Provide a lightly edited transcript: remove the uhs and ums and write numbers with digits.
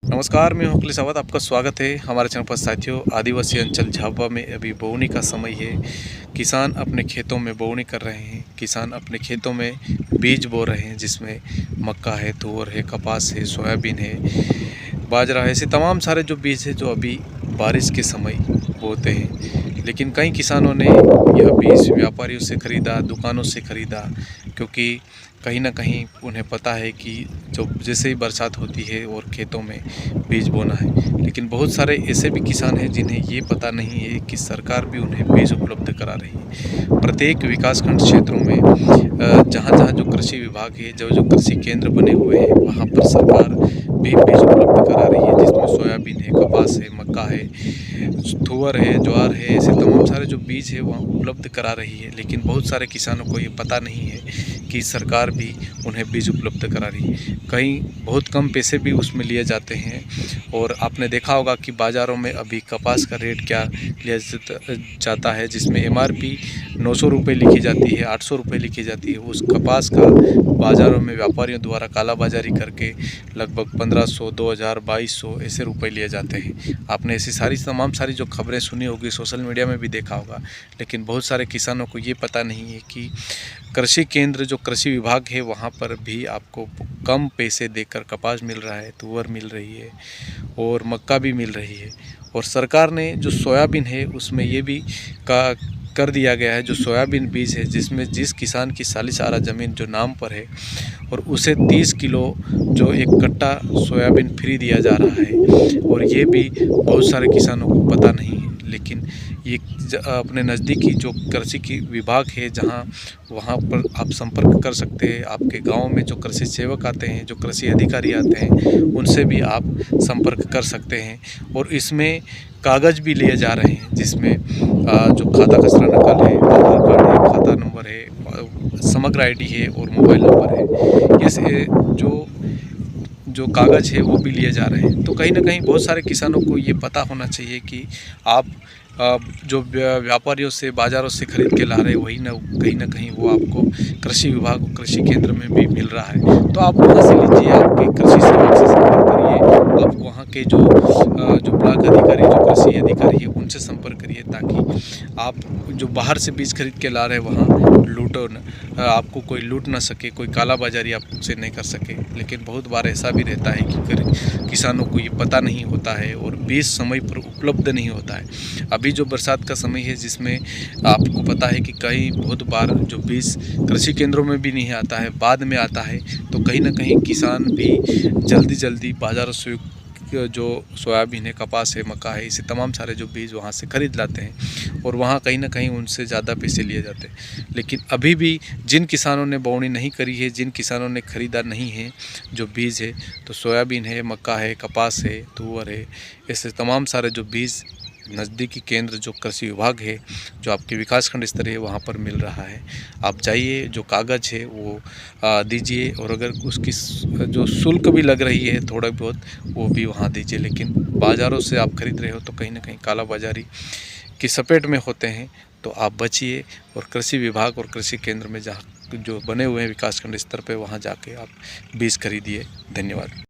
नमस्कार, मैं हूँ अखिलेश अवध। आपका स्वागत है हमारे चैनल पर। साथियों, आदिवासी अंचल झाबुआ में अभी बोवनी का समय है। किसान अपने खेतों में बोवनी कर रहे हैं। किसान अपने खेतों में बीज बो रहे हैं, जिसमें मक्का है, तुअर है, कपास है, सोयाबीन है, बाजरा है। ऐसे तमाम सारे जो बीज है जो अभी बारिश के समय बोते हैं। लेकिन कई किसानों ने यह बीज व्यापारियों से ख़रीदा, दुकानों से ख़रीदा, क्योंकि कहीं न कहीं उन्हें पता है कि जो जैसे ही बरसात होती है और खेतों में बीज बोना है। लेकिन बहुत सारे ऐसे भी किसान हैं जिन्हें ये पता नहीं है कि सरकार भी उन्हें बीज उपलब्ध करा रही है। प्रत्येक विकासखंड क्षेत्रों में जहाँ-जहाँ जो कृषि विभाग है, जो कृषि केंद्र बने हुए हैं, वहाँ पर सरकार भी बीज उपलब्ध करा रही है, जिसमें सोयाबीन है, कपास है, मक्का है, तुअर है, ज्वार है। ऐसे तमाम सारे जो बीज है वहाँ उपलब्ध करा रही है। लेकिन बहुत सारे किसानों को ये पता नहीं है कि सरकार भी उन्हें बीज उपलब्ध करा रही है। कहीं बहुत कम पैसे भी उसमें लिए जाते हैं। और आपने देखा होगा कि बाज़ारों में अभी कपास का रेट क्या लिया जाता है, जिसमें एमआरपी 900 रुपये लिखी जाती है, 800 रुपये लिखी जाती है। उस कपास का बाज़ारों में व्यापारियों द्वारा कालाबाजारी करके लगभग 1500, 2000, 2200 ऐसे रुपये लिए जाते हैं। आपने ऐसी तमाम सारी जो खबरें सुनी होगी, सोशल मीडिया में भी देखा होगा। लेकिन बहुत सारे किसानों को ये पता नहीं है कि कृषि केंद्र, जो कृषि विभाग है, वहाँ पर भी आपको कम पैसे देकर कपास मिल रहा है, तुअर मिल रही है और मक्का भी मिल रही है। और सरकार ने जो सोयाबीन है उसमें ये भी का कर दिया गया है, जो सोयाबीन बीज है, जिसमें जिस किसान की सालिसारा ज़मीन जो नाम पर है, और उसे 30 किलो जो एक कट्टा सोयाबीन फ्री दिया जा रहा है। और ये भी बहुत सारे किसानों को पता नहीं है। लेकिन ये अपने नज़दीकी जो कृषि की विभाग है, जहाँ वहाँ पर आप संपर्क कर सकते हैं। आपके गांव में जो कृषि सेवक आते हैं, जो कृषि अधिकारी आते हैं, उनसे भी आप संपर्क कर सकते हैं। और इसमें कागज़ भी लिए जा रहे हैं, जिसमें जो खाता खसरा नकल है, आधार कार्ड है, खाता नंबर है, समग्र आईडी है और मोबाइल नंबर है। ये से जो जो कागज़ है वो भी लिए जा रहे हैं। तो कहीं न कहीं बहुत सारे किसानों को ये पता होना चाहिए कि आप जो व्यापारियों से, बाज़ारों से ख़रीद के ला रहे हैं, वही कहीं न कहीं वो आपको कृषि विभाग और कृषि केंद्र में भी मिल रहा है। तो आप वहाँ से लीजिए, आपके कृषि सेवक से संपर्क करिए। आप वहाँ के जो ब्लॉक अधिकारी, जो कृषि अधिकारी है, उनसे संपर्क करिए, ताकि आप जो बाहर से बीज खरीद के ला रहे हैं वहाँ आपको कोई लूट ना सके, कोई कालाबाजारी आपसे नहीं कर सके। लेकिन बहुत बार ऐसा भी रहता है कि किसानों को ये पता नहीं होता है और बीज समय पर उपलब्ध नहीं होता है। अभी जो बरसात का समय है, जिसमें आपको पता है कि कई बहुत बार जो बीज कृषि केंद्रों में भी नहीं आता है, बाद में आता है। तो कहीं ना कहीं किसान भी जल्दी बाज़ारों से जो सोयाबीन है, कपास है, मक्का है, इसे तमाम सारे जो बीज वहाँ से ख़रीद लाते हैं और वहाँ कहीं ना कहीं उनसे ज़्यादा पैसे लिए जाते हैं। लेकिन अभी भी जिन किसानों ने बोवनी नहीं करी है, जिन किसानों ने ख़रीदा नहीं है जो बीज है, तो सोयाबीन है, मक्का है, कपास है, तुअर है, ऐसे तमाम सारे जो बीज नज़दीकी केंद्र, जो कृषि विभाग है, जो आपके विकासखंड स्तर है, वहाँ पर मिल रहा है। आप जाइए, जो कागज़ है वो दीजिए, और अगर उसकी जो शुल्क भी लग रही है थोड़ा बहुत, वो भी वहाँ दीजिए। लेकिन बाज़ारों से आप खरीद रहे हो तो कहीं ना कहीं कालाबाजारी की चपेट में होते हैं। तो आप बचिए और कृषि विभाग और कृषि केंद्र में जहाँ जो बने हुए हैं विकासखंड स्तर पर, वहाँ जाके आप बीज खरीदिए। धन्यवाद।